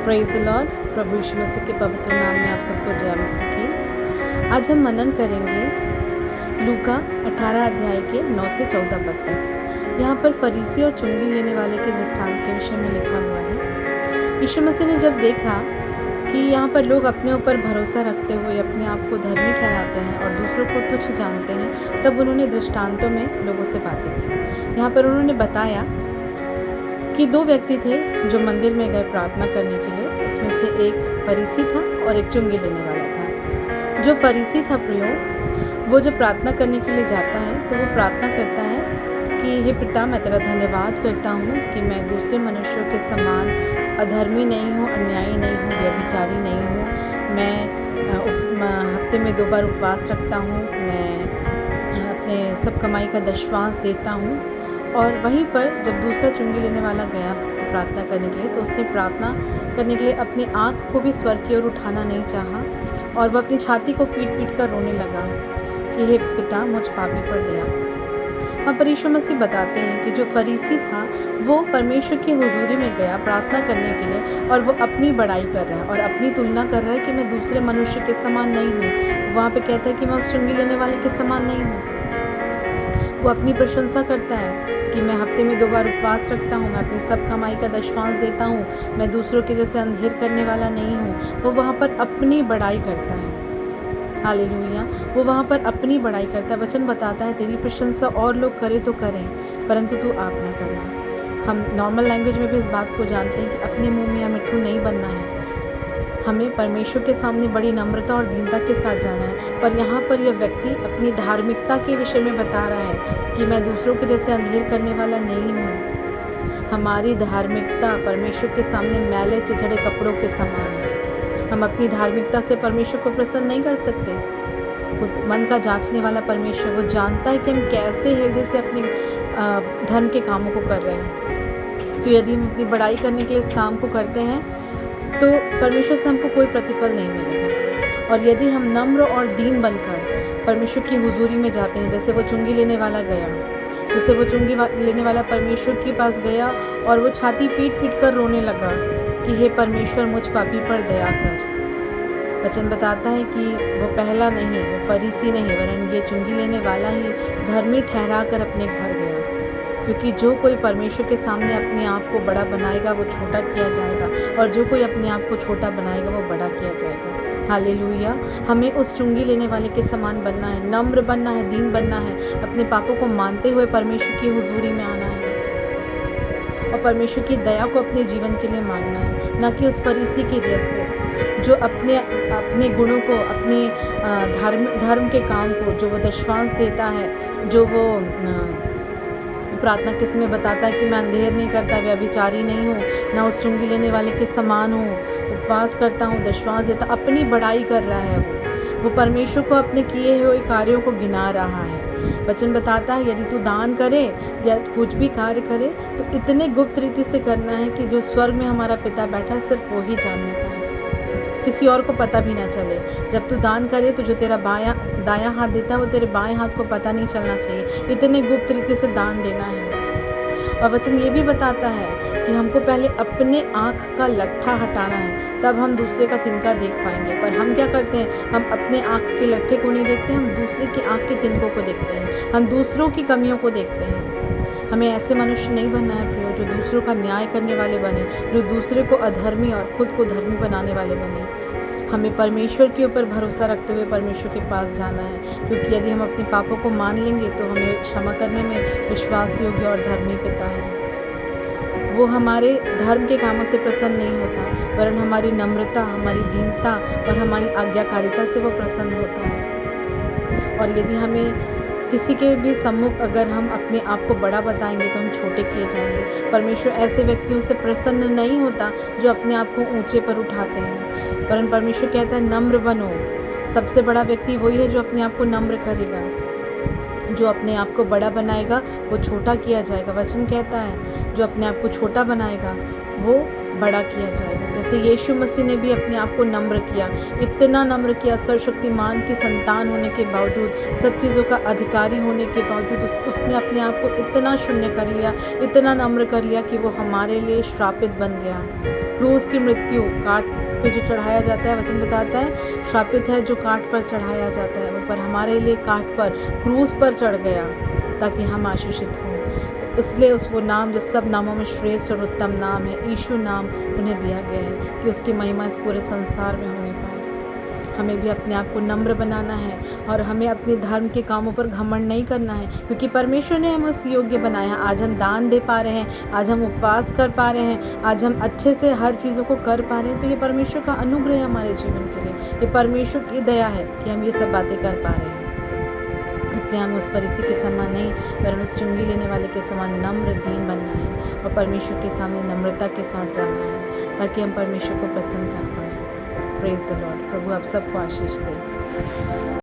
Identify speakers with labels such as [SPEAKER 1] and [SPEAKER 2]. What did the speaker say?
[SPEAKER 1] Praise the lord. प्रभु यीशु मसीह के पवित्र नाम में आप सबको जय मसीह की। आज हम मनन करेंगे लूका 18 अध्याय के 9 से 14 पद तक। यहाँ पर फरीसी और चुंगी लेने वाले के दृष्टांत के विषय में लिखा हुआ है। यीशु मसीह ने जब देखा कि यहाँ पर लोग अपने ऊपर भरोसा रखते हुए अपने आप को धर्मी ठहराते हैं और दूसरों को तुच्छ जानते हैं, तब उन्होंने दृष्टांतों में लोगों से बातें की। यहाँ पर उन्होंने बताया कि दो व्यक्ति थे जो मंदिर में गए प्रार्थना करने के लिए। उसमें से एक फरीसी था और एक चुंगी लेने वाला था। जो फरीसी था प्रियो, वो जब प्रार्थना करने के लिए जाता है तो वो प्रार्थना करता है कि हे पिता, मैं तेरा धन्यवाद करता हूँ कि मैं दूसरे मनुष्यों के समान अधर्मी नहीं हूँ, अन्यायी नहीं हूँ, व्यभिचारी नहीं हूँ। मैं हफ्ते में 2 बार उपवास रखता हूँ, मैं अपने सब कमाई का दशवांश देता हूँ। और वहीं पर जब दूसरा चुंगी लेने वाला गया प्रार्थना करने के लिए, तो उसने प्रार्थना करने के लिए अपनी आँख को भी स्वर्ग की ओर उठाना नहीं चाहा और वह अपनी छाती को पीट पीट कर रोने लगा कि हे पिता, मुझ पापी पर दया। वहाँ पर यीशु मसीह बताते हैं कि जो फरीसी था वो परमेश्वर की हुजूरी में गया प्रार्थना करने के लिए और वो अपनी बड़ाई कर रहा है और अपनी तुलना कर रहा है कि मैं दूसरे मनुष्य के समान नहीं हूँ। वहाँ पे कहता है कि मैं उस चुंगी लेने वाले के समान नहीं हूँ। वो अपनी प्रशंसा करता है कि मैं हफ्ते में 2 बार उपवास रखता हूँ, मैं अपनी सब कमाई का दशवांश देता हूँ, मैं दूसरों के जैसे अंधेर करने वाला नहीं हूँ। वो वहाँ पर अपनी बड़ाई करता है। हालेलुया। वो वहाँ पर अपनी बड़ाई करता है। वचन बताता है तेरी प्रशंसा और लोग करें तो करें, परंतु तू आप न करना। हम नॉर्मल लैंग्वेज में भी इस बात को जानते हैं कि अपने मुँह मियाँ मिट्ठू नहीं बनना है। हमें परमेश्वर के सामने बड़ी नम्रता और दीनता के साथ जाना है। पर यहाँ पर यह व्यक्ति अपनी धार्मिकता के विषय में बता रहा है कि मैं दूसरों के जैसे अंधेर करने वाला नहीं हूँ। हमारी धार्मिकता परमेश्वर के सामने मैले चिथड़े कपड़ों के समान है। हम अपनी धार्मिकता से परमेश्वर को प्रसन्न नहीं कर सकते। वो मन का जांचने वाला परमेश्वर, वो जानता है कि हम कैसे हृदय से अपने धर्म के कामों को कर रहे हैं। तो यदि हम अपनी बड़ाई करने के लिए इस काम को करते हैं तो परमेश्वर से हमको कोई प्रतिफल नहीं मिलेगा। और यदि हम नम्र और दीन बनकर परमेश्वर की हुजूरी में जाते हैं, जैसे वो चुंगी लेने वाला गया, जैसे वो चुंगी लेने वाला परमेश्वर के पास गया और वो छाती पीट पीट कर रोने लगा कि हे परमेश्वर, मुझ पापी पर दया कर। वचन बताता है कि वो पहला नहीं, वो फरीसी नहीं, वरन ये चुंगी लेने वाला ही धर्मी ठहरा कर अपने घर गया। क्योंकि जो कोई परमेश्वर के सामने अपने आप को बड़ा बनाएगा वो छोटा किया जाएगा, और जो कोई अपने आप को छोटा बनाएगा वो बड़ा किया जाएगा। हालेलुया। हमें उस चुंगी लेने वाले के समान बनना है, नम्र बनना है, दीन बनना है, अपने पापों को मानते हुए परमेश्वर की हुजूरी में आना है और परमेश्वर की दया को अपने जीवन के लिए मांगना है, ना कि उस फरीसी के जैसे जो अपने गुणों को, अपने धर्म के काम को, जो वो दशवांश देता है, जो वो प्रार्थना के समय बताता है कि मैं अंधेर नहीं करता, व्यभिचारी नहीं हूँ, ना उस चुंगी लेने वाले के समान हूँ, उपवास करता हूँ, दशवांश देता, अपनी बड़ाई कर रहा है। वो परमेश्वर को अपने किए हुए कार्यों को गिना रहा है। वचन बताता है यदि तू दान करे या कुछ भी कार्य करे तो इतने गुप्त रीति से करना है कि जो स्वर्ग में हमारा पिता बैठा है सिर्फ वो ही जानने पाए, किसी और को पता भी ना चले। जब तू दान करे तो जो तेरा दायां हाथ देता है वो तेरे बाएं हाथ को पता नहीं चलना चाहिए। इतने गुप्त रीति से दान देना है। और वचन ये भी बताता है कि हमको पहले अपने आँख का लट्ठा हटाना है, तब हम दूसरे का तिनका देख पाएंगे। पर हम क्या करते हैं, हम अपने आँख के लट्ठे को नहीं देखते, हम दूसरे की आँख के तिनकों को देखते हैं, हम दूसरों की कमियों को देखते हैं। हमें ऐसे मनुष्य नहीं बनना है प्रियो, जो दूसरों का न्याय करने वाले बने, जो दूसरे को अधर्मी और खुद को धर्मी बनाने वाले बने। हमें परमेश्वर के ऊपर भरोसा रखते हुए परमेश्वर के पास जाना है, क्योंकि यदि हम अपने पापों को मान लेंगे तो हमें क्षमा करने में विश्वास योग्य और धर्मी पिता है। वो हमारे धर्म के कामों से प्रसन्न नहीं होता, वरन हमारी नम्रता, हमारी दीनता और हमारी आज्ञाकारिता से वो प्रसन्न होता है। और यदि हमें किसी के भी सम्मुख अगर हम अपने आप को बड़ा बताएंगे तो हम छोटे किए जाएंगे। परमेश्वर ऐसे व्यक्तियों से प्रसन्न नहीं होता जो अपने आप को ऊंचे पर उठाते हैं, परंतु परमेश्वर कहता है नम्र बनो। सबसे बड़ा व्यक्ति वही है जो अपने आप को नम्र करेगा। जो अपने आप को बड़ा बनाएगा वो छोटा किया जाएगा। वचन कहता है जो अपने आप को छोटा बनाएगा वो बड़ा किया जाएगा। जैसे यीशु मसीह ने भी अपने आप को नम्र किया, इतना नम्र किया, सर्वशक्तिमान की संतान होने के बावजूद, सब चीज़ों का अधिकारी होने के बावजूद उसने अपने आप को इतना शून्य कर लिया, इतना नम्र कर लिया कि वो हमारे लिए श्रापित बन गया। क्रूस की मृत्यु, काट पे जो चढ़ाया जाता है, वचन बताता है श्रापित है जो काट पर चढ़ाया जाता है, वो पर हमारे लिए काट पर, क्रूस पर चढ़ गया ताकि हम आशीषित हों। तो इसलिए वो नाम जो सब नामों में श्रेष्ठ और उत्तम नाम है, यीशु नाम उन्हें दिया गया है कि उसकी महिमा इस पूरे संसार में होने पाए। हमें भी अपने आप को नम्र बनाना है और हमें अपने धर्म के कामों पर घमंड नहीं करना है, क्योंकि परमेश्वर ने हमें उस योग्य बनाया। आज हम दान दे पा रहे हैं, आज हम उपवास कर पा रहे हैं, आज हम अच्छे से हर चीज़ों को कर पा रहे हैं, तो ये परमेश्वर का अनुग्रह है हमारे जीवन के लिए। ये परमेश्वर की दया है कि हम ये सब बातें कर पा रहे हैं। इसलिए हमें उस फरीसी के समान नहीं, वरन उस चुंगी लेने वाले के समान नम्र दीन बनना है और परमेश्वर के सामने नम्रता के साथ जाना है, ताकि हम परमेश्वर को प्रसन्न कर पाएँ। Praise the lord. प्रभु आप सबको आशीष दे।